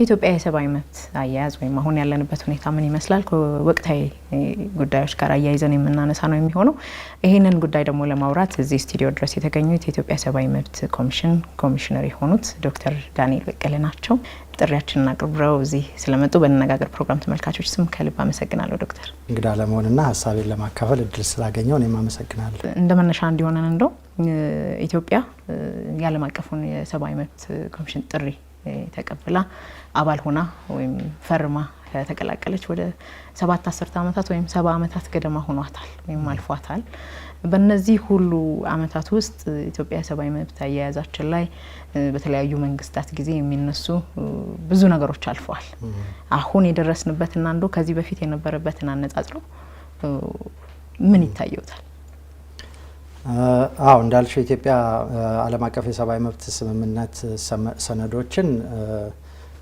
የኢትዮጵያ የሰብአዊ መብት አያያዝ ወይም አሁን ያለንበት ሁኔታ ምን ይመስላል ወቅታዊ ጉዳዮች ጋር አያይዘን የምናነሳ ነው የሚሆነው። ይህንን ጉዳይ ደግሞ ለማውራት እዚህ ስቱዲዮ ድረስ የተገኙት የኢትዮጵያ ሰብአዊ መብት ኮሚሽን ኮሚሽነር የሆኑት ዶክተር ዳንኤል በቀለ ናቸው። ጥሪያችንን አቅርበው እዚህ ስለመጡ በነጋገር ፕሮግራም ተመልካቾች ስም ከልብ አመሰግናለሁ ዶክተር። እንግዳ ለመሆንና ሀሳቤን ለማካፈል እድል ስላገኘው እኔም አመሰግናለሁ። እንደ መነሻ እንዲሆነን እንደው ኢትዮጵያ የዓለም አቀፉን የሰብአዊ መብት ኮሚሽን ጥሪ ተቀብላ አባል ሆና ወይም ፈርማ ተቀላቀለች ወደ 7 ዓመታት ወይም 70 ዓመታት ገደማ ሆኗታል ወይም አልፏታል። በእነዚህ ሁሉ ዓመታት ውስጥ ኢትዮጵያ ሰብአዊ መብት አያያዛችን ላይ በተለያዩ መንግስታት ጊዜ የሚነሱ ብዙ ነገሮች አልፈዋል። አሁን የደረስንበትና እንደው ከዚህ በፊት የነበረበትን አነጻጽሮ ምን ይታየውታል? አዎ እንዳልሽው ኢትዮጵያ ዓለም አቀፍ የሰብአዊ መብት ስምምነት ሰነዶችን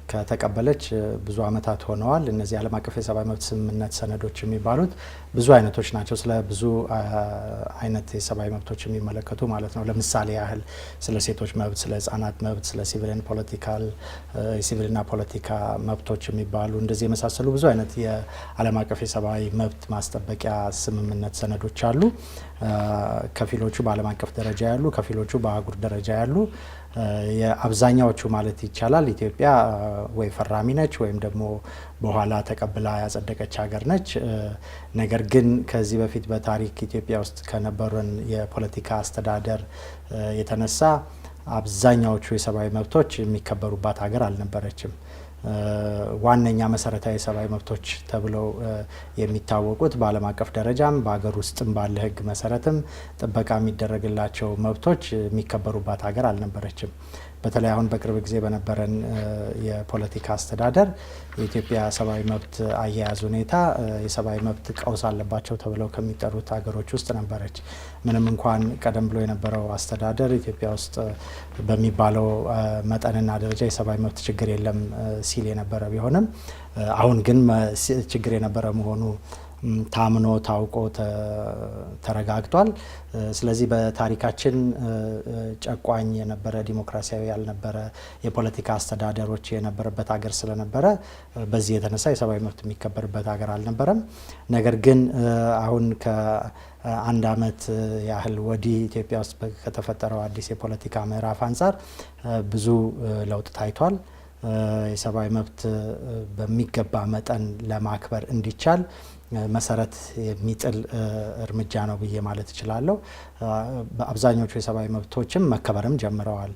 ከተቀበለች ብዙ ዓመታት ሆነዋል። እነዚህ ዓለም አቀፍ የሰብአዊ መብት ስምምነት ሰነዶች የሚባሉት ብዙ አይነቶች ናቸው። ስለ ብዙ አይነት የሰብአዊ መብቶች የሚመለከቱ ማለት ነው። ለምሳሌ ያህል ስለ ሴቶች መብት፣ ስለ ህጻናት መብት፣ ስለ ሲቪልና ፖለቲካ መብቶች የሚባሉ እንደዚህ የመሳሰሉ ብዙ አይነት የዓለም አቀፍ የሰብአዊ መብት ማስጠበቂያ ስምምነት ሰነዶች አሉ። ከፊሎቹ በዓለም አቀፍ ደረጃ ያሉ፣ ከፊሎቹ በአህጉር ደረጃ ያሉ። የአብዛኛዎቹ ማለት ይቻላል ኢትዮጵያ ወይ ፈራሚ ነች ወይም ደግሞ በኋላ ተቀብላ ያጸደቀች ሀገር ነች። ነገር ግን ከዚህ በፊት በታሪክ ኢትዮጵያ ውስጥ ከነበረን የፖለቲካ አስተዳደር የተነሳ አብዛኛዎቹ የሰብአዊ መብቶች የሚከበሩባት ሀገር አልነበረችም። ዋነኛ መሰረታዊ የሰብአዊ መብቶች ተብለው የሚታወቁት በዓለም አቀፍ ደረጃም በሀገር ውስጥም ባለ ሕግ መሰረትም ጥበቃ የሚደረግላቸው መብቶች የሚከበሩባት ሀገር አልነበረችም። በተለይ አሁን በቅርብ ጊዜ በነበረን የፖለቲካ አስተዳደር የኢትዮጵያ ሰብአዊ መብት አያያዝ ሁኔታ የሰብአዊ መብት ቀውስ አለባቸው ተብለው ከሚጠሩት ሀገሮች ውስጥ ነበረች። ምንም እንኳን ቀደም ብሎ የነበረው አስተዳደር ኢትዮጵያ ውስጥ በሚባለው መጠንና ደረጃ የሰብአዊ መብት ችግር የለም ሲል የነበረ ቢሆንም አሁን ግን ችግር የነበረ መሆኑ ታምኖ ታውቆ ተረጋግጧል። ስለዚህ በታሪካችን ጨቋኝ የነበረ ዲሞክራሲያዊ ያልነበረ የፖለቲካ አስተዳደሮች የነበረበት ሀገር ስለነበረ በዚህ የተነሳ የሰብአዊ መብት የሚከበርበት ሀገር አልነበረም። ነገር ግን አሁን ከአንድ ዓመት ያህል ወዲህ ኢትዮጵያ ውስጥ ከተፈጠረው አዲስ የፖለቲካ ምዕራፍ አንጻር ብዙ ለውጥ ታይቷል። የሰብአዊ መብት በሚገባ መጠን ለማክበር እንዲቻል መሰረት የሚጥል እርምጃ ነው ብዬ ማለት እችላለሁ። በአብዛኞቹ የሰብአዊ መብቶችም መከበርም ጀምረዋል።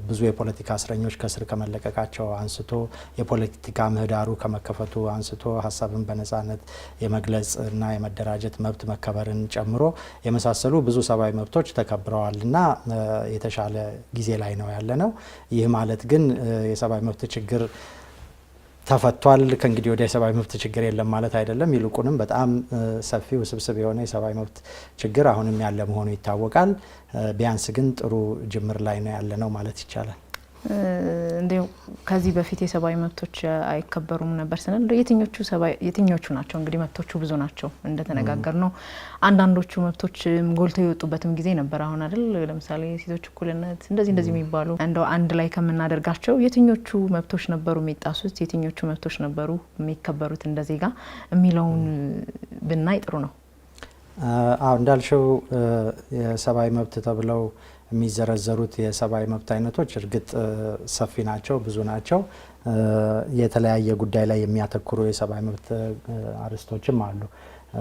ብዙ የፖለቲካ እስረኞች ከስር ከመለቀቃቸው አንስቶ የፖለቲካ ምህዳሩ ከመከፈቱ አንስቶ ሀሳብን በነጻነት የመግለጽ እና የመደራጀት መብት መከበርን ጨምሮ የመሳሰሉ ብዙ ሰብአዊ መብቶች ተከብረዋል እና የተሻለ ጊዜ ላይ ነው ያለነው። ይህ ማለት ግን የሰብአዊ መብት ችግር ተፈቷል ከእንግዲህ ወደ የሰብአዊ መብት ችግር የለም ማለት አይደለም። ይልቁንም በጣም ሰፊ ውስብስብ የሆነ የሰብአዊ መብት ችግር አሁንም ያለ መሆኑ ይታወቃል። ቢያንስ ግን ጥሩ ጅምር ላይ ነው ያለነው ማለት ይቻላል። እንደው ከዚህ በፊት የሰብአዊ መብቶች አይከበሩም ነበር ስንል የትኞቹ ናቸው? እንግዲህ መብቶቹ ብዙ ናቸው እንደተነጋገር ነው። አንዳንዶቹ መብቶች ጎልተው የወጡበትም ጊዜ ነበር። አሁን አይደል ለምሳሌ የሴቶች እኩልነት እንደዚህ የሚባሉ እንደው አንድ ላይ ከምናደርጋቸው የትኞቹ መብቶች ነበሩ የሚጣሱት፣ የትኞቹ መብቶች ነበሩ የሚከበሩት እንደ ዜጋ የሚለውን ብናይ ጥሩ ነው። አዎ እንዳልሽው የሰብአዊ መብት ተብለው የሚዘረዘሩት የሰብአዊ መብት አይነቶች እርግጥ ሰፊ ናቸው፣ ብዙ ናቸው። የተለያየ ጉዳይ ላይ የሚያተኩሩ የሰብአዊ መብት አርዕስቶችም አሉ።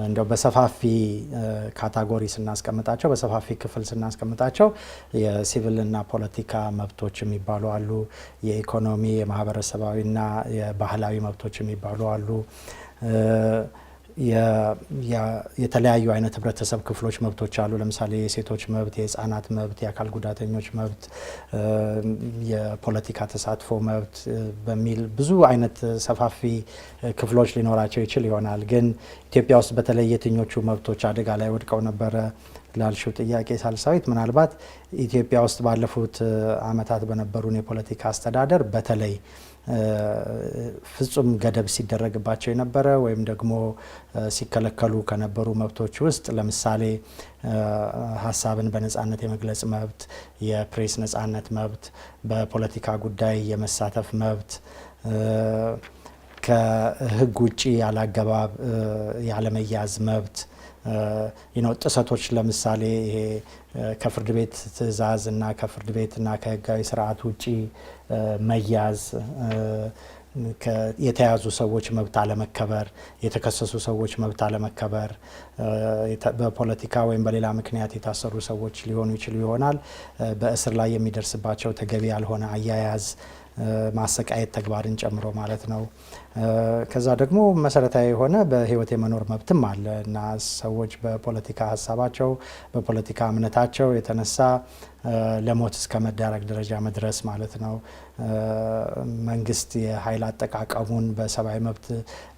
እንደው በሰፋፊ ካታጎሪ ስናስቀምጣቸው፣ በሰፋፊ ክፍል ስናስቀምጣቸው የሲቪልና ፖለቲካ መብቶች የሚባሉ አሉ። የኢኮኖሚ፣ የማህበረሰባዊና የባህላዊ መብቶች የሚባሉ አሉ። የተለያዩ አይነት ህብረተሰብ ክፍሎች መብቶች አሉ። ለምሳሌ የሴቶች መብት፣ የህፃናት መብት፣ የአካል ጉዳተኞች መብት፣ የፖለቲካ ተሳትፎ መብት በሚል ብዙ አይነት ሰፋፊ ክፍሎች ሊኖራቸው ይችል ይሆናል። ግን ኢትዮጵያ ውስጥ በተለይ የትኞቹ መብቶች አደጋ ላይ ወድቀው ነበረ ላልሽው ጥያቄ ሳልሳዊት፣ ምናልባት ኢትዮጵያ ውስጥ ባለፉት አመታት በነበሩን የፖለቲካ አስተዳደር በተለይ ፍጹም ገደብ ሲደረግባቸው የነበረ ወይም ደግሞ ሲከለከሉ ከነበሩ መብቶች ውስጥ ለምሳሌ ሀሳብን በነጻነት የመግለጽ መብት፣ የፕሬስ ነጻነት መብት፣ በፖለቲካ ጉዳይ የመሳተፍ መብት፣ ከህግ ውጪ ያላገባብ ያለመያዝ መብት ጥሰቶች ለምሳሌ ይሄ ከፍርድ ቤት ትዕዛዝ እና ከፍርድ ቤትና ከህጋዊ ስርዓት ውጪ መያዝ፣ የተያዙ ሰዎች መብት አለመከበር፣ የተከሰሱ ሰዎች መብት አለመከበር፣ በፖለቲካ ወይም በሌላ ምክንያት የታሰሩ ሰዎች ሊሆኑ ይችሉ ይሆናል በእስር ላይ የሚደርስባቸው ተገቢ ያልሆነ አያያዝ፣ ማሰቃየት ተግባርን ጨምሮ ማለት ነው። ከዛ ደግሞ መሰረታዊ የሆነ በህይወት የመኖር መብትም አለ እና ሰዎች በፖለቲካ ሀሳባቸው በፖለቲካ እምነታቸው የተነሳ ለሞት እስከ መዳረግ ደረጃ መድረስ ማለት ነው። መንግስት የኃይል አጠቃቀሙን በሰብአዊ መብት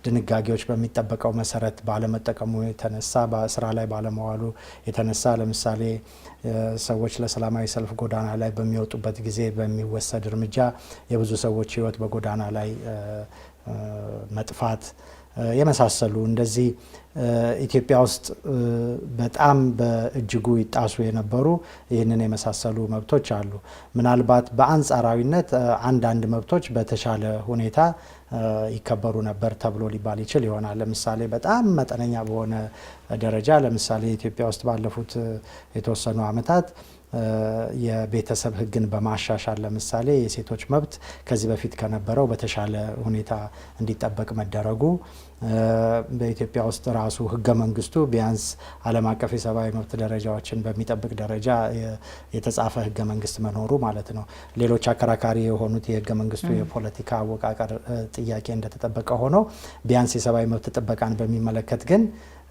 ድንጋጌዎች በሚጠበቀው መሰረት ባለመጠቀሙ የተነሳ በስራ ላይ ባለመዋሉ የተነሳ ለምሳሌ ሰዎች ለሰላማዊ ሰልፍ ጎዳና ላይ በሚወጡበት ጊዜ በሚወሰድ እርምጃ የብዙ ሰዎች ህይወት በጎዳና ላይ መጥፋት የመሳሰሉ እንደዚህ ኢትዮጵያ ውስጥ በጣም በእጅጉ ይጣሱ የነበሩ ይህንን የመሳሰሉ መብቶች አሉ። ምናልባት በአንጻራዊነት አንዳንድ መብቶች በተሻለ ሁኔታ ይከበሩ ነበር ተብሎ ሊባል ይችል ይሆናል። ለምሳሌ በጣም መጠነኛ በሆነ ደረጃ ለምሳሌ ኢትዮጵያ ውስጥ ባለፉት የተወሰኑ ዓመታት የቤተሰብ ህግን በማሻሻል ለምሳሌ የሴቶች መብት ከዚህ በፊት ከነበረው በተሻለ ሁኔታ እንዲጠበቅ መደረጉ፣ በኢትዮጵያ ውስጥ ራሱ ህገ መንግስቱ ቢያንስ ዓለም አቀፍ የሰብአዊ መብት ደረጃዎችን በሚጠብቅ ደረጃ የተጻፈ ህገ መንግስት መኖሩ ማለት ነው። ሌሎች አከራካሪ የሆኑት የህገ መንግስቱ የፖለቲካ አወቃቀር ጥያቄ እንደተጠበቀ ሆኖ ቢያንስ የሰብአዊ መብት ጥበቃን በሚመለከት ግን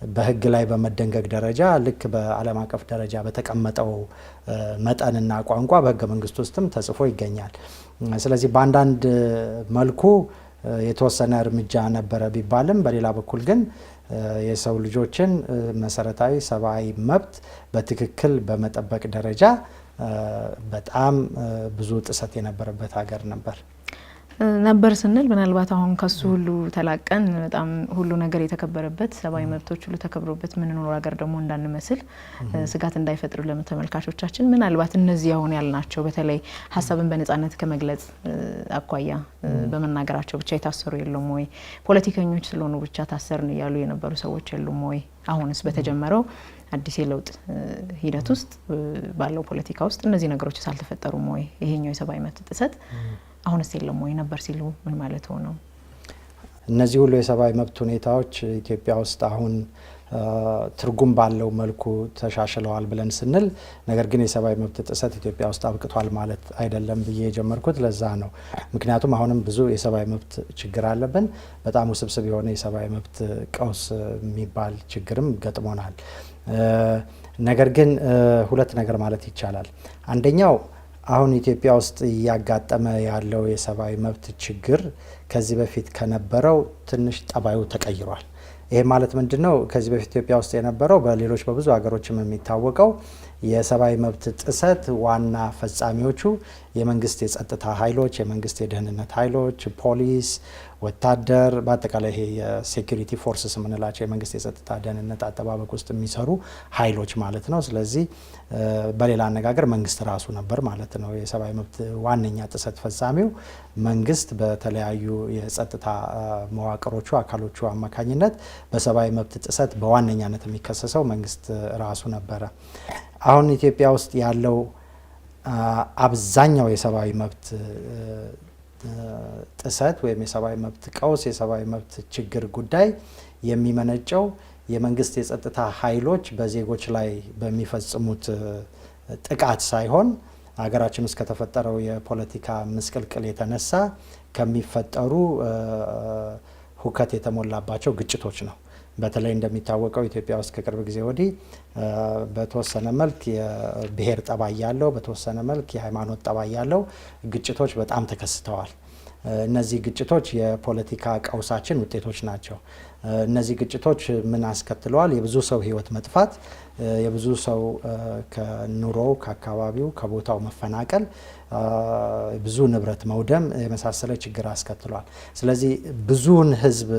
በህግ ላይ በመደንገግ ደረጃ ልክ በዓለም አቀፍ ደረጃ በተቀመጠው መጠንና ቋንቋ በህገ መንግስት ውስጥም ተጽፎ ይገኛል። ስለዚህ በአንዳንድ መልኩ የተወሰነ እርምጃ ነበረ ቢባልም በሌላ በኩል ግን የሰው ልጆችን መሰረታዊ ሰብአዊ መብት በትክክል በመጠበቅ ደረጃ በጣም ብዙ ጥሰት የነበረበት ሀገር ነበር ስንል ምናልባት አሁን ከሱ ሁሉ ተላቀን በጣም ሁሉ ነገር የተከበረበት ሰብአዊ መብቶች ሁሉ ተከብሮበት ምንኖር ሀገር ደግሞ እንዳንመስል ስጋት እንዳይፈጥሩ ለተመልካቾቻችን ምናልባት እነዚህ አሁን ያልናቸው በተለይ ሀሳብን በነጻነት ከመግለጽ አኳያ በመናገራቸው ብቻ የታሰሩ የሉም ወይ? ፖለቲከኞች ስለሆኑ ብቻ ታሰርን እያሉ የነበሩ ሰዎች የሉም ወይ? አሁንስ በተጀመረው አዲስ የለውጥ ሂደት ውስጥ ባለው ፖለቲካ ውስጥ እነዚህ ነገሮች ሳልተፈጠሩም ወይ? ይሄኛው የሰብአዊ መብት ጥሰት አሁንስ የለም ወይ ነበር ሲሉ ምን ማለት ሆነው? እነዚህ ሁሉ የሰብአዊ መብት ሁኔታዎች ኢትዮጵያ ውስጥ አሁን ትርጉም ባለው መልኩ ተሻሽለዋል ብለን ስንል፣ ነገር ግን የሰብአዊ መብት ጥሰት ኢትዮጵያ ውስጥ አብቅቷል ማለት አይደለም ብዬ የጀመርኩት ለዛ ነው። ምክንያቱም አሁንም ብዙ የሰብአዊ መብት ችግር አለብን። በጣም ውስብስብ የሆነ የሰብአዊ መብት ቀውስ የሚባል ችግርም ገጥሞናል። ነገር ግን ሁለት ነገር ማለት ይቻላል። አንደኛው አሁን ኢትዮጵያ ውስጥ እያጋጠመ ያለው የሰብአዊ መብት ችግር ከዚህ በፊት ከነበረው ትንሽ ጠባዩ ተቀይሯል። ይሄ ማለት ምንድነው? ከዚህ በፊት ኢትዮጵያ ውስጥ የነበረው በሌሎች በብዙ ሀገሮችም የሚታወቀው የሰብአዊ መብት ጥሰት ዋና ፈጻሚዎቹ የመንግስት የጸጥታ ኃይሎች፣ የመንግስት የደህንነት ኃይሎች፣ ፖሊስ፣ ወታደር፣ በአጠቃላይ ይሄ የሴኩሪቲ ፎርስስ የምንላቸው የመንግስት የጸጥታ ደህንነት አጠባበቅ ውስጥ የሚሰሩ ኃይሎች ማለት ነው። ስለዚህ በሌላ አነጋገር መንግስት ራሱ ነበር ማለት ነው። የሰብአዊ መብት ዋነኛ ጥሰት ፈጻሚው መንግስት በተለያዩ የጸጥታ መዋቅሮቹ አካሎቹ አማካኝነት በሰብአዊ መብት ጥሰት በዋነኛነት የሚከሰሰው መንግስት ራሱ ነበረ። አሁን ኢትዮጵያ ውስጥ ያለው አብዛኛው የሰብአዊ መብት ጥሰት ወይም የሰብአዊ መብት ቀውስ፣ የሰብአዊ መብት ችግር ጉዳይ የሚመነጨው የመንግስት የጸጥታ ኃይሎች በዜጎች ላይ በሚፈጽሙት ጥቃት ሳይሆን ሀገራችን ውስጥ ከተፈጠረው የፖለቲካ ምስቅልቅል የተነሳ ከሚፈጠሩ ሁከት የተሞላባቸው ግጭቶች ነው። በተለይ እንደሚታወቀው ኢትዮጵያ ውስጥ ከቅርብ ጊዜ ወዲህ በተወሰነ መልክ የብሔር ጠባይ ያለው፣ በተወሰነ መልክ የሃይማኖት ጠባይ ያለው ግጭቶች በጣም ተከስተዋል። እነዚህ ግጭቶች የፖለቲካ ቀውሳችን ውጤቶች ናቸው። እነዚህ ግጭቶች ምን አስከትለዋል? የብዙ ሰው ህይወት መጥፋት፣ የብዙ ሰው ከኑሮው፣ ከአካባቢው፣ ከቦታው መፈናቀል፣ ብዙ ንብረት መውደም የመሳሰለ ችግር አስከትሏል። ስለዚህ ብዙውን ህዝብ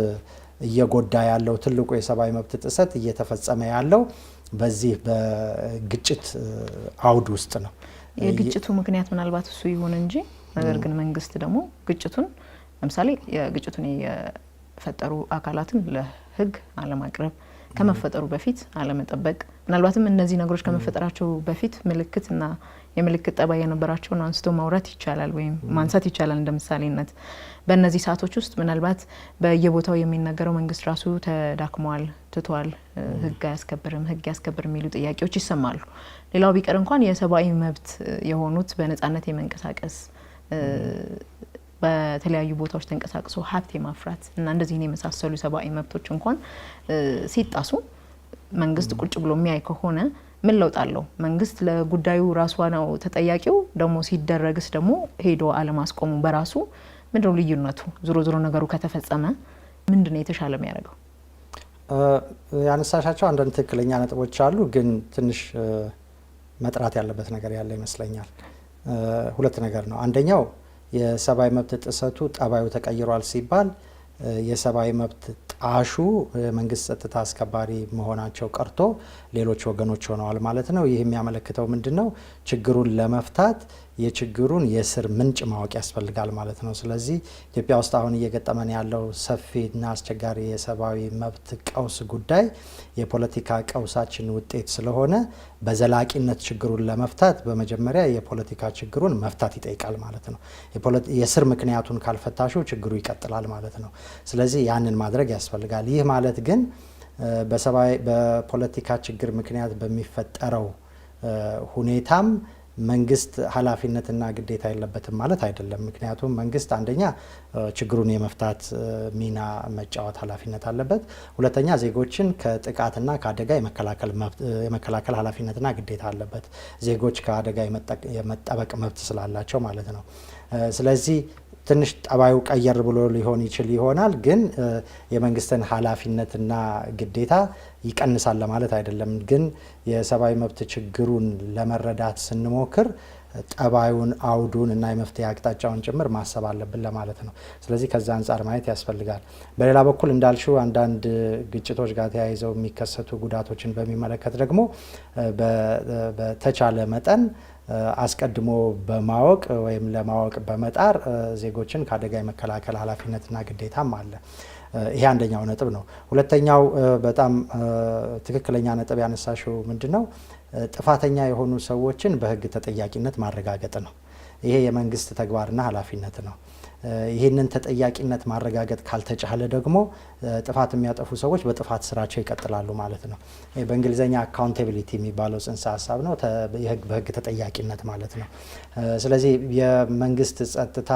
እየጎዳ ያለው ትልቁ የሰብአዊ መብት ጥሰት እየተፈጸመ ያለው በዚህ በግጭት አውድ ውስጥ ነው። የግጭቱ ምክንያት ምናልባት እሱ ይሁን እንጂ ነገር ግን መንግስት ደግሞ ግጭቱን ለምሳሌ የግጭቱን የፈጠሩ አካላትን ለህግ አለማቅረብ፣ ከመፈጠሩ በፊት አለመጠበቅ፣ ምናልባትም እነዚህ ነገሮች ከመፈጠራቸው በፊት ምልክትና የምልክት ጠባይ የነበራቸውን አንስቶ ማውራት ይቻላል ወይም ማንሳት ይቻላል እንደ ምሳሌነት። በእነዚህ ሰዓቶች ውስጥ ምናልባት በየቦታው የሚነገረው መንግስት ራሱ ተዳክሟል፣ ትቷል፣ ህግ አያስከብርም፣ ህግ ያስከብር የሚሉ ጥያቄዎች ይሰማሉ። ሌላው ቢቀር እንኳን የሰብአዊ መብት የሆኑት በነጻነት የመንቀሳቀስ በተለያዩ ቦታዎች ተንቀሳቅሶ ሀብት የማፍራት እና እንደዚህ የመሳሰሉ ሰብአዊ መብቶች እንኳን ሲጣሱ መንግስት ቁጭ ብሎ የሚያይ ከሆነ ምን ለውጥ አለው? መንግስት ለጉዳዩ ራሱ ነው ተጠያቂው። ደግሞ ሲደረግስ ደግሞ ሄዶ አለማስቆሙ በራሱ ምንድነው ልዩነቱ? ዞሮ ዞሮ ነገሩ ከተፈጸመ ምንድነው የተሻለ የሚያደርገው? ያነሳሻቸው አንዳንድ ትክክለኛ ነጥቦች አሉ፣ ግን ትንሽ መጥራት ያለበት ነገር ያለ ይመስለኛል። ሁለት ነገር ነው። አንደኛው የሰብአዊ መብት ጥሰቱ ጠባዩ ተቀይሯል ሲባል የሰብአዊ መብት ጣሹ መንግስት ጸጥታ አስከባሪ መሆናቸው ቀርቶ ሌሎች ወገኖች ሆነዋል ማለት ነው። ይህ የሚያመለክተው ምንድነው? ችግሩን ለመፍታት የችግሩን የስር ምንጭ ማወቅ ያስፈልጋል ማለት ነው። ስለዚህ ኢትዮጵያ ውስጥ አሁን እየገጠመን ያለው ሰፊና አስቸጋሪ የሰብአዊ መብት ቀውስ ጉዳይ የፖለቲካ ቀውሳችን ውጤት ስለሆነ በዘላቂነት ችግሩን ለመፍታት በመጀመሪያ የፖለቲካ ችግሩን መፍታት ይጠይቃል ማለት ነው። የስር ምክንያቱን ካልፈታሹ ችግሩ ይቀጥላል ማለት ነው። ስለዚህ ያንን ማድረግ ያስፈልጋል። ይህ ማለት ግን በፖለቲካ ችግር ምክንያት በሚፈጠረው ሁኔታም መንግስት ኃላፊነትና ግዴታ የለበትም ማለት አይደለም። ምክንያቱም መንግስት አንደኛ ችግሩን የመፍታት ሚና መጫወት ኃላፊነት አለበት። ሁለተኛ ዜጎችን ከጥቃትና ከአደጋ የመከላከል ኃላፊነትና ግዴታ አለበት። ዜጎች ከአደጋ የመጠበቅ መብት ስላላቸው ማለት ነው። ስለዚህ ትንሽ ጠባዩ ቀየር ብሎ ሊሆን ይችል ይሆናል፣ ግን የመንግስትን ኃላፊነትና ግዴታ ይቀንሳል ለማለት አይደለም። ግን የሰብአዊ መብት ችግሩን ለመረዳት ስንሞክር ጠባዩን፣ አውዱን እና የመፍትሄ አቅጣጫውን ጭምር ማሰብ አለብን ለማለት ነው። ስለዚህ ከዛ አንጻር ማየት ያስፈልጋል። በሌላ በኩል እንዳልሽው አንዳንድ ግጭቶች ጋር ተያይዘው የሚከሰቱ ጉዳቶችን በሚመለከት ደግሞ በተቻለ መጠን አስቀድሞ በማወቅ ወይም ለማወቅ በመጣር ዜጎችን ከአደጋ የመከላከል ኃላፊነትና ግዴታም አለ። ይሄ አንደኛው ነጥብ ነው። ሁለተኛው በጣም ትክክለኛ ነጥብ ያነሳሽው ምንድነው? ጥፋተኛ የሆኑ ሰዎችን በህግ ተጠያቂነት ማረጋገጥ ነው። ይሄ የመንግስት ተግባርና ኃላፊነት ነው። ይህንን ተጠያቂነት ማረጋገጥ ካልተቻለ ደግሞ ጥፋት የሚያጠፉ ሰዎች በጥፋት ስራቸው ይቀጥላሉ ማለት ነው። በእንግሊዝኛ አካውንታቢሊቲ የሚባለው ጽንሰ ሀሳብ ነው፣ በህግ ተጠያቂነት ማለት ነው። ስለዚህ የመንግስት ጸጥታ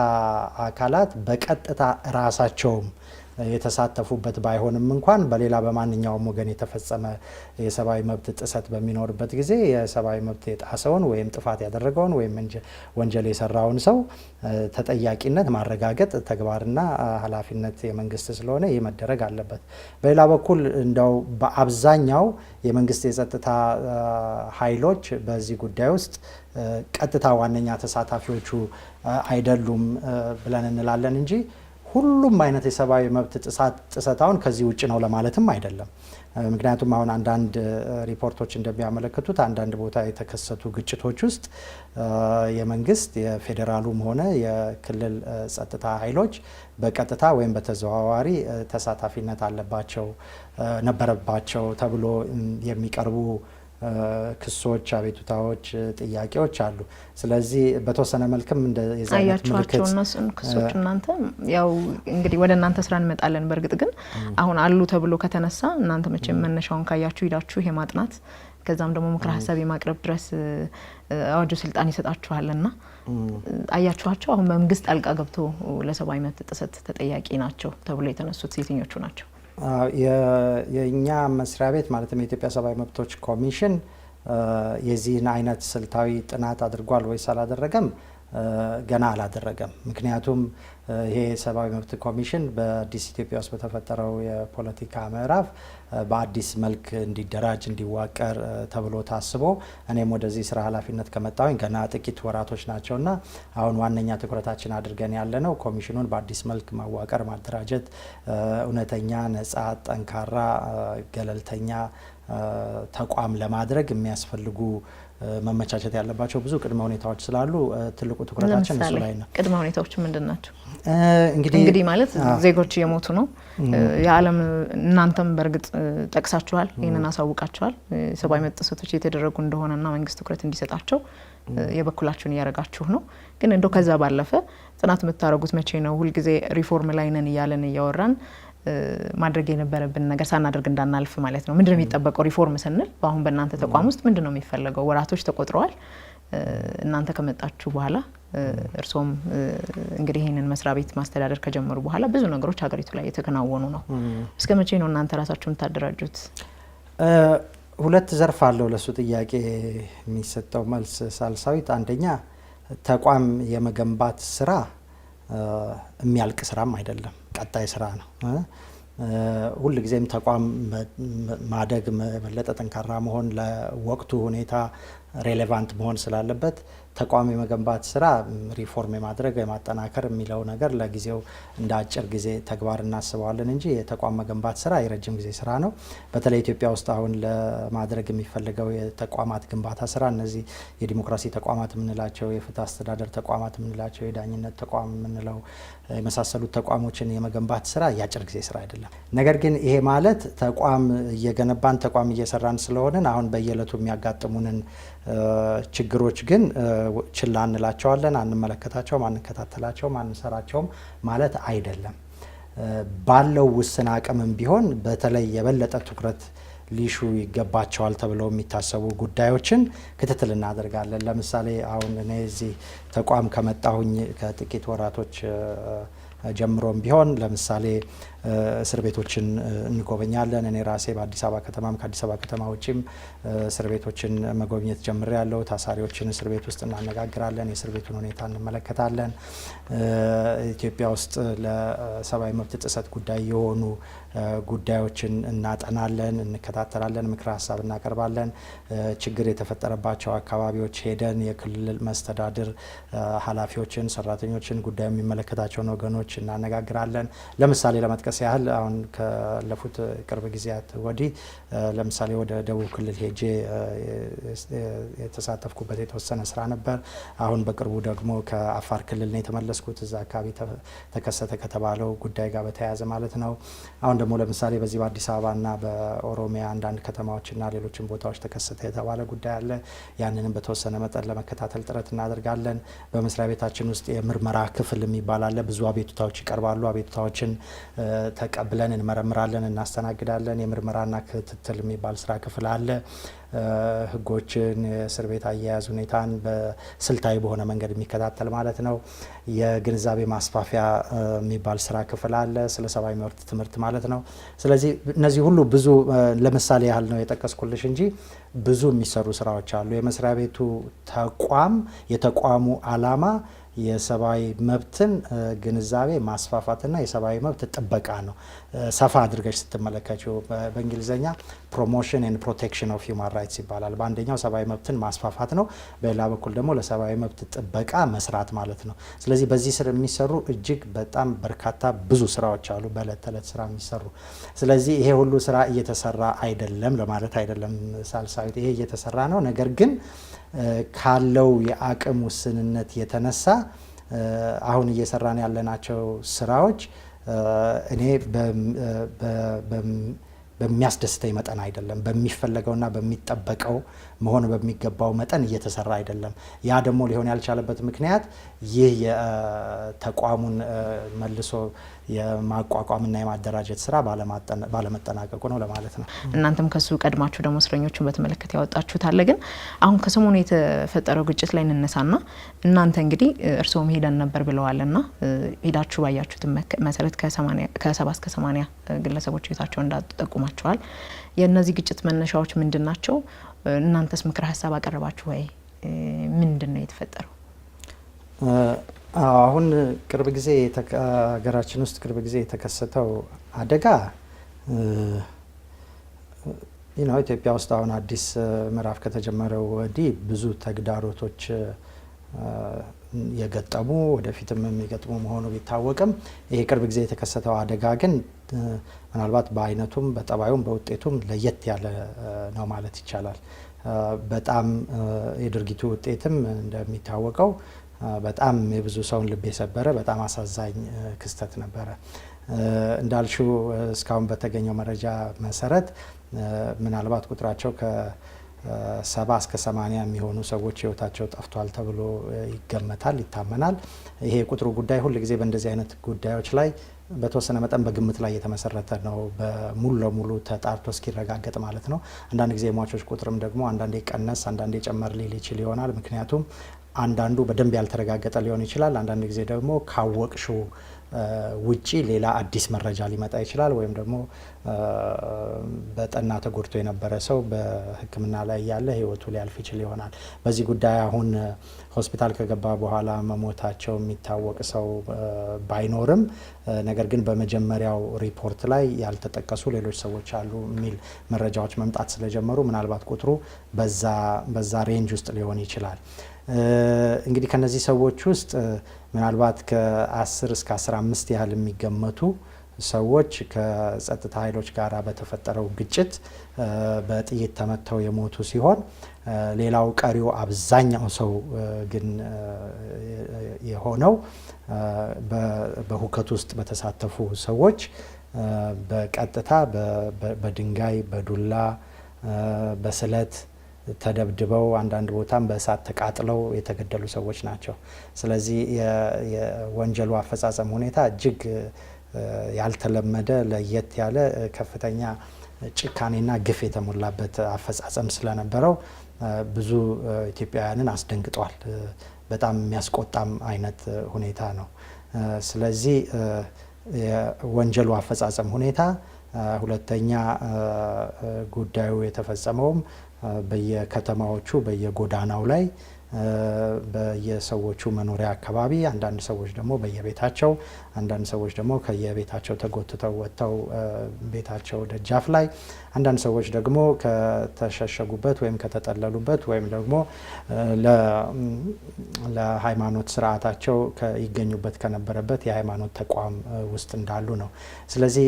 አካላት በቀጥታ ራሳቸውም የተሳተፉበት ባይሆንም እንኳን በሌላ በማንኛውም ወገን የተፈጸመ የሰብአዊ መብት ጥሰት በሚኖርበት ጊዜ የሰብአዊ መብት የጣሰውን ወይም ጥፋት ያደረገውን ወይም ወንጀል የሰራውን ሰው ተጠያቂነት ማረጋገጥ ተግባርና ኃላፊነት የመንግስት ስለሆነ ይህ መደረግ አለበት። በሌላ በኩል እንደው በአብዛኛው የመንግስት የጸጥታ ኃይሎች በዚህ ጉዳይ ውስጥ ቀጥታ ዋነኛ ተሳታፊዎቹ አይደሉም ብለን እንላለን እንጂ ሁሉም አይነት የሰብአዊ መብት ጥሰታውን ከዚህ ውጭ ነው ለማለትም አይደለም። ምክንያቱም አሁን አንዳንድ ሪፖርቶች እንደሚያመለክቱት አንዳንድ ቦታ የተከሰቱ ግጭቶች ውስጥ የመንግስት የፌዴራሉም ሆነ የክልል ጸጥታ ኃይሎች በቀጥታ ወይም በተዘዋዋሪ ተሳታፊነት ነበረባቸው ተብሎ የሚቀርቡ ክሶች፣ አቤቱታዎች፣ ጥያቄዎች አሉ። ስለዚህ በተወሰነ መልክም አያችኋቸው እነሱን ክሶች እናንተ ያው እንግዲህ ወደ እናንተ ስራ እንመጣለን። በእርግጥ ግን አሁን አሉ ተብሎ ከተነሳ እናንተ መቼም መነሻውን ካያችሁ ሂዳችሁ የማጥናት ከዛም ደግሞ ምክረ ሀሳብ የማቅረብ ድረስ አዋጁ ስልጣን ይሰጣችኋልና አያችኋቸው። አሁን መንግስት ጣልቃ ገብቶ ለሰብአዊ መብት ጥሰት ተጠያቂ ናቸው ተብሎ የተነሱት የትኞቹ ናቸው? የእኛ መስሪያ ቤት ማለትም የኢትዮጵያ ሰብአዊ መብቶች ኮሚሽን የዚህን አይነት ስልታዊ ጥናት አድርጓል ወይስ አላደረገም? ገና አላደረገም። ምክንያቱም ይሄ የሰብአዊ መብት ኮሚሽን በአዲስ ኢትዮጵያ ውስጥ በተፈጠረው የፖለቲካ ምዕራፍ በአዲስ መልክ እንዲደራጅ እንዲዋቀር ተብሎ ታስቦ እኔም ወደዚህ ስራ ኃላፊነት ከመጣሁኝ ገና ጥቂት ወራቶች ናቸውና አሁን ዋነኛ ትኩረታችን አድርገን ያለነው ኮሚሽኑን በአዲስ መልክ ማዋቀር፣ ማደራጀት፣ እውነተኛ፣ ነጻ፣ ጠንካራ፣ ገለልተኛ ተቋም ለማድረግ የሚያስፈልጉ መመቻቸት ያለባቸው ብዙ ቅድመ ሁኔታዎች ስላሉ ትልቁ ትኩረታችን እሱ ላይ ነው። ቅድመ ሁኔታዎች ምንድን ናቸው? እንግዲህ ማለት ዜጎች እየሞቱ ነው። የዓለም እናንተም በእርግጥ ጠቅሳችኋል፣ ይህንን አሳውቃችኋል። ሰብአዊ መብት ጥሰቶች የተደረጉ እንደሆነና መንግስት ትኩረት እንዲሰጣቸው የበኩላችሁን እያደረጋችሁ ነው። ግን እንደው ከዛ ባለፈ ጥናት የምታደርጉት መቼ ነው? ሁልጊዜ ሪፎርም ላይ ነን እያለን እያወራን ማድረግ የነበረብን ነገር ሳናደርግ እንዳናልፍ ማለት ነው። ምንድነው የሚጠበቀው ሪፎርም ስንል? በአሁን በእናንተ ተቋም ውስጥ ምንድነው የሚፈለገው? ወራቶች ተቆጥረዋል። እናንተ ከመጣችሁ በኋላ እርሶም እንግዲህ ይህንን መስሪያ ቤት ማስተዳደር ከጀመሩ በኋላ ብዙ ነገሮች ሀገሪቱ ላይ የተከናወኑ ነው። እስከ መቼ ነው እናንተ ራሳችሁ የምታደራጁት? ሁለት ዘርፍ አለው ለሱ ጥያቄ የሚሰጠው መልስ ሳልሳዊት። አንደኛ ተቋም የመገንባት ስራ የሚያልቅ ስራም አይደለም፣ ቀጣይ ስራ ነው። ሁልጊዜም ተቋም ማደግ፣ መበለጠ ጠንካራ መሆን፣ ለወቅቱ ሁኔታ ሬሌቫንት መሆን ስላለበት ተቋም የመገንባት ስራ ሪፎርም የማድረግ የማጠናከር የሚለው ነገር ለጊዜው እንደ አጭር ጊዜ ተግባር እናስበዋለን እንጂ የተቋም መገንባት ስራ የረጅም ጊዜ ስራ ነው። በተለይ ኢትዮጵያ ውስጥ አሁን ለማድረግ የሚፈልገው የተቋማት ግንባታ ስራ እነዚህ የዲሞክራሲ ተቋማት የምንላቸው፣ የፍትህ አስተዳደር ተቋማት የምንላቸው፣ የዳኝነት ተቋም የምንለው የመሳሰሉት ተቋሞችን የመገንባት ስራ የአጭር ጊዜ ስራ አይደለም። ነገር ግን ይሄ ማለት ተቋም እየገነባን ተቋም እየሰራን ስለሆንን አሁን በየዕለቱ የሚያጋጥሙንን ችግሮች ግን ችላ እንላቸዋለን፣ አንመለከታቸውም፣ አንከታተላቸውም፣ አንሰራቸውም ማለት አይደለም። ባለው ውስን አቅምም ቢሆን በተለይ የበለጠ ትኩረት ሊሹ ይገባቸዋል ተብለው የሚታሰቡ ጉዳዮችን ክትትል እናደርጋለን። ለምሳሌ አሁን እኔ እዚህ ተቋም ከመጣሁኝ ከጥቂት ወራቶች ጀምሮም ቢሆን ለምሳሌ እስር ቤቶችን እንጎበኛለን። እኔ ራሴ በአዲስ አበባ ከተማም ከአዲስ አበባ ከተማ ውጭም እስር ቤቶችን መጎብኘት ጀምሬ ያለው። ታሳሪዎችን እስር ቤት ውስጥ እናነጋግራለን፣ የእስር ቤቱን ሁኔታ እንመለከታለን። ኢትዮጵያ ውስጥ ለሰብአዊ መብት ጥሰት ጉዳይ የሆኑ ጉዳዮችን እናጠናለን፣ እንከታተላለን፣ ምክረ ሀሳብ እናቀርባለን። ችግር የተፈጠረባቸው አካባቢዎች ሄደን የክልል መስተዳድር ኃላፊዎችን፣ ሰራተኞችን፣ ጉዳዩ የሚመለከታቸውን ወገኖች እናነጋግራለን። ለምሳሌ ለመጥቀስ ያህል አሁን ካለፉት ቅርብ ጊዜያት ወዲህ ለምሳሌ ወደ ደቡብ ክልል ሄጄ የተሳተፍኩበት የተወሰነ ስራ ነበር። አሁን በቅርቡ ደግሞ ከአፋር ክልል ነው የተመለስኩት። እዛ አካባቢ ተከሰተ ከተባለው ጉዳይ ጋር በተያያዘ ማለት ነው። አሁን ደግሞ ለምሳሌ በዚህ በአዲስ አበባና በኦሮሚያ አንዳንድ ከተማዎችና ሌሎችም ቦታዎች ተከሰተ የተባለ ጉዳይ አለ። ያንንም በተወሰነ መጠን ለመከታተል ጥረት እናደርጋለን። በመስሪያ ቤታችን ውስጥ የምርመራ ክፍል የሚባል አለ። ብዙ አቤቱታዎች ይቀርባሉ። አቤቱታዎችን ተቀብለን እንመረምራለን፣ እናስተናግዳለን። የምርመራና ክትትል የሚባል ስራ ክፍል አለ። ህጎችን፣ የእስር ቤት አያያዝ ሁኔታን በስልታዊ በሆነ መንገድ የሚከታተል ማለት ነው። የግንዛቤ ማስፋፊያ የሚባል ስራ ክፍል አለ፣ ስለ ሰብአዊ መብት ትምህርት ማለት ነው። ስለዚህ እነዚህ ሁሉ ብዙ ለምሳሌ ያህል ነው የጠቀስኩልሽ እንጂ ብዙ የሚሰሩ ስራዎች አሉ። የመስሪያ ቤቱ ተቋም የተቋሙ አላማ የሰብአዊ መብትን ግንዛቤ ማስፋፋትና የሰብአዊ መብት ጥበቃ ነው። ሰፋ አድርገሽ ስትመለከችው በእንግሊዝኛ ፕሮሞሽን ኤንድ ፕሮቴክሽን ኦፍ ሂውማን ራይትስ ይባላል። በአንደኛው ሰብአዊ መብትን ማስፋፋት ነው፣ በሌላ በኩል ደግሞ ለሰብአዊ መብት ጥበቃ መስራት ማለት ነው። ስለዚህ በዚህ ስር የሚሰሩ እጅግ በጣም በርካታ ብዙ ስራዎች አሉ፣ በእለት ተዕለት ስራ የሚሰሩ። ስለዚህ ይሄ ሁሉ ስራ እየተሰራ አይደለም ለማለት አይደለም ሳልሳዊት፣ ይሄ እየተሰራ ነው። ነገር ግን ካለው የአቅም ውስንነት የተነሳ አሁን እየሰራን ያለናቸው ስራዎች እኔ በሚያስደስተኝ መጠን አይደለም፣ በሚፈለገውና በሚጠበቀው መሆን በሚገባው መጠን እየተሰራ አይደለም። ያ ደግሞ ሊሆን ያልቻለበት ምክንያት ይህ የተቋሙን መልሶ የማቋቋምና የማደራጀት ስራ ባለመጠናቀቁ ነው ለማለት ነው። እናንተም ከሱ ቀድማችሁ ደግሞ እስረኞቹን በተመለከተ ያወጣችሁት አለ። ግን አሁን ከሰሞኑ የተፈጠረው ግጭት ላይ እንነሳና እናንተ እንግዲህ እርስዎም ሄደን ነበር ብለዋልና ሄዳችሁ ባያችሁት መሰረት ከ70 እስከ 80 ግለሰቦች ህይወታቸውን እንዳጡ ጠቁማቸዋል። የእነዚህ ግጭት መነሻዎች ምንድን ናቸው? እናንተስ ምክረ ሀሳብ አቀረባችሁ ወይ? ምንድን ነው የተፈጠረው? አሁን ቅርብ ጊዜ ሀገራችን ውስጥ ቅርብ ጊዜ የተከሰተው አደጋ ኢትዮጵያ ውስጥ አሁን አዲስ ምዕራፍ ከተጀመረው ወዲህ ብዙ ተግዳሮቶች የገጠሙ ወደፊትም የሚገጥሙ መሆኑ ቢታወቅም ይሄ ቅርብ ጊዜ የተከሰተው አደጋ ግን ምናልባት በአይነቱም በጠባዩም በውጤቱም ለየት ያለ ነው ማለት ይቻላል። በጣም የድርጊቱ ውጤትም እንደሚታወቀው በጣም የብዙ ሰውን ልብ የሰበረ በጣም አሳዛኝ ክስተት ነበረ። እንዳልሽው እስካሁን በተገኘው መረጃ መሰረት ምናልባት ቁጥራቸው ከ70 እስከ 80 የሚሆኑ ሰዎች ህይወታቸው ጠፍቷል ተብሎ ይገመታል፣ ይታመናል። ይሄ ቁጥሩ ጉዳይ ሁል ጊዜ በእንደዚህ አይነት ጉዳዮች ላይ በተወሰነ መጠን በግምት ላይ የተመሰረተ ነው፣ በሙሉ ለሙሉ ተጣርቶ እስኪረጋገጥ ማለት ነው። አንዳንድ ጊዜ የሟቾች ቁጥርም ደግሞ አንዳንዴ ቀነስ አንዳንዴ ጨመር ሊል ይችል ይሆናል። ምክንያቱም አንዳንዱ በደንብ ያልተረጋገጠ ሊሆን ይችላል። አንዳንድ ጊዜ ደግሞ ካወቅሽው ውጪ ሌላ አዲስ መረጃ ሊመጣ ይችላል። ወይም ደግሞ በጠና ተጎድቶ የነበረ ሰው በሕክምና ላይ ያለ ህይወቱ ሊያልፍ ይችል ይሆናል። በዚህ ጉዳይ አሁን ሆስፒታል ከገባ በኋላ መሞታቸው የሚታወቅ ሰው ባይኖርም ነገር ግን በመጀመሪያው ሪፖርት ላይ ያልተጠቀሱ ሌሎች ሰዎች አሉ የሚል መረጃዎች መምጣት ስለጀመሩ ምናልባት ቁጥሩ በዛ ሬንጅ ውስጥ ሊሆን ይችላል። እንግዲህ ከነዚህ ሰዎች ውስጥ ምናልባት ከ10 እስከ 15 ያህል የሚገመቱ ሰዎች ከጸጥታ ኃይሎች ጋር በተፈጠረው ግጭት በጥይት ተመተው የሞቱ ሲሆን ሌላው ቀሪው አብዛኛው ሰው ግን የሆነው በሁከት ውስጥ በተሳተፉ ሰዎች በቀጥታ በድንጋይ፣ በዱላ፣ በስለት ተደብድበው አንዳንድ ቦታም በእሳት ተቃጥለው የተገደሉ ሰዎች ናቸው። ስለዚህ የወንጀሉ አፈጻጸም ሁኔታ እጅግ ያልተለመደ ለየት ያለ ከፍተኛ ጭካኔና ግፍ የተሞላበት አፈጻጸም ስለነበረው ብዙ ኢትዮጵያውያንን አስደንግጧል። በጣም የሚያስቆጣም አይነት ሁኔታ ነው። ስለዚህ የወንጀሉ አፈጻጸም ሁኔታ፣ ሁለተኛ ጉዳዩ የተፈጸመውም በየከተማዎቹ በየጎዳናው ላይ በየሰዎቹ መኖሪያ አካባቢ፣ አንዳንድ ሰዎች ደግሞ በየቤታቸው፣ አንዳንድ ሰዎች ደግሞ ከየቤታቸው ተጎትተው ወጥተው ቤታቸው ደጃፍ ላይ፣ አንዳንድ ሰዎች ደግሞ ከተሸሸጉበት ወይም ከተጠለሉበት ወይም ደግሞ ለሃይማኖት ስርዓታቸው ይገኙበት ከነበረበት የሃይማኖት ተቋም ውስጥ እንዳሉ ነው። ስለዚህ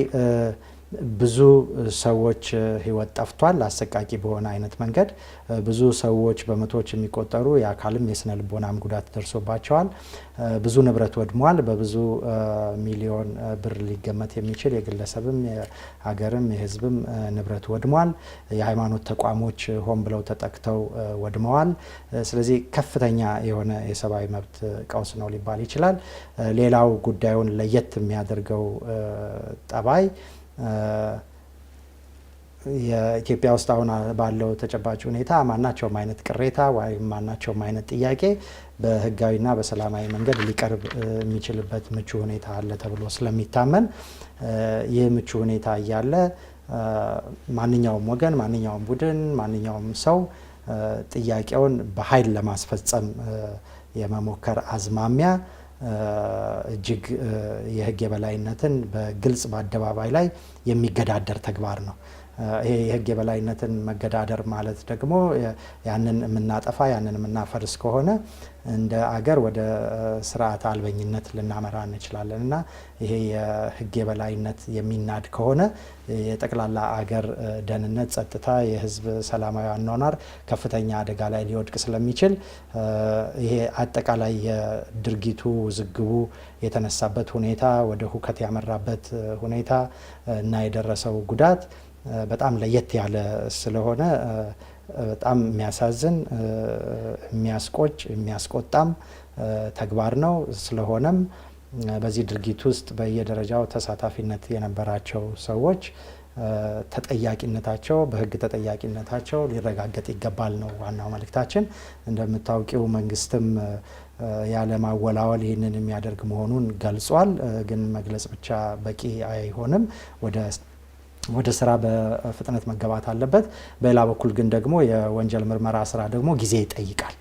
ብዙ ሰዎች ህይወት ጠፍቷል። አሰቃቂ በሆነ አይነት መንገድ ብዙ ሰዎች በመቶዎች የሚቆጠሩ የአካልም የስነ ልቦናም ጉዳት ደርሶባቸዋል። ብዙ ንብረት ወድሟል። በብዙ ሚሊዮን ብር ሊገመት የሚችል የግለሰብም የሀገርም የህዝብም ንብረት ወድሟል። የሃይማኖት ተቋሞች ሆን ብለው ተጠቅተው ወድመዋል። ስለዚህ ከፍተኛ የሆነ የሰብአዊ መብት ቀውስ ነው ሊባል ይችላል። ሌላው ጉዳዩን ለየት የሚያደርገው ጠባይ የኢትዮጵያ ውስጥ አሁን ባለው ተጨባጭ ሁኔታ ማናቸውም አይነት ቅሬታ ወይም ማናቸውም አይነት ጥያቄ በህጋዊና በሰላማዊ መንገድ ሊቀርብ የሚችልበት ምቹ ሁኔታ አለ ተብሎ ስለሚታመን ይህ ምቹ ሁኔታ እያለ ማንኛውም ወገን፣ ማንኛውም ቡድን፣ ማንኛውም ሰው ጥያቄውን በኃይል ለማስፈጸም የመሞከር አዝማሚያ እጅግ የህግ የበላይነትን በግልጽ በአደባባይ ላይ የሚገዳደር ተግባር ነው። ይሄ የህግ የበላይነትን መገዳደር ማለት ደግሞ ያንን የምናጠፋ ያንን የምናፈርስ ከሆነ እንደ አገር ወደ ስርዓት አልበኝነት ልናመራ እንችላለን እና ይሄ የህግ የበላይነት የሚናድ ከሆነ የጠቅላላ አገር ደህንነት፣ ጸጥታ፣ የህዝብ ሰላማዊ አኗኗር ከፍተኛ አደጋ ላይ ሊወድቅ ስለሚችል ይሄ አጠቃላይ የድርጊቱ ውዝግቡ የተነሳበት ሁኔታ ወደ ሁከት ያመራበት ሁኔታ እና የደረሰው ጉዳት በጣም ለየት ያለ ስለሆነ በጣም የሚያሳዝን፣ የሚያስቆጭ፣ የሚያስቆጣም ተግባር ነው። ስለሆነም በዚህ ድርጊት ውስጥ በየደረጃው ተሳታፊነት የነበራቸው ሰዎች ተጠያቂነታቸው በህግ ተጠያቂነታቸው ሊረጋገጥ ይገባል ነው ዋናው መልእክታችን። እንደምታውቂው መንግስትም ያለማወላወል ይህንን የሚያደርግ መሆኑን ገልጿል። ግን መግለጽ ብቻ በቂ አይሆንም። ወደ ስራ በፍጥነት መገባት አለበት። በሌላ በኩል ግን ደግሞ የወንጀል ምርመራ ስራ ደግሞ ጊዜ ይጠይቃል።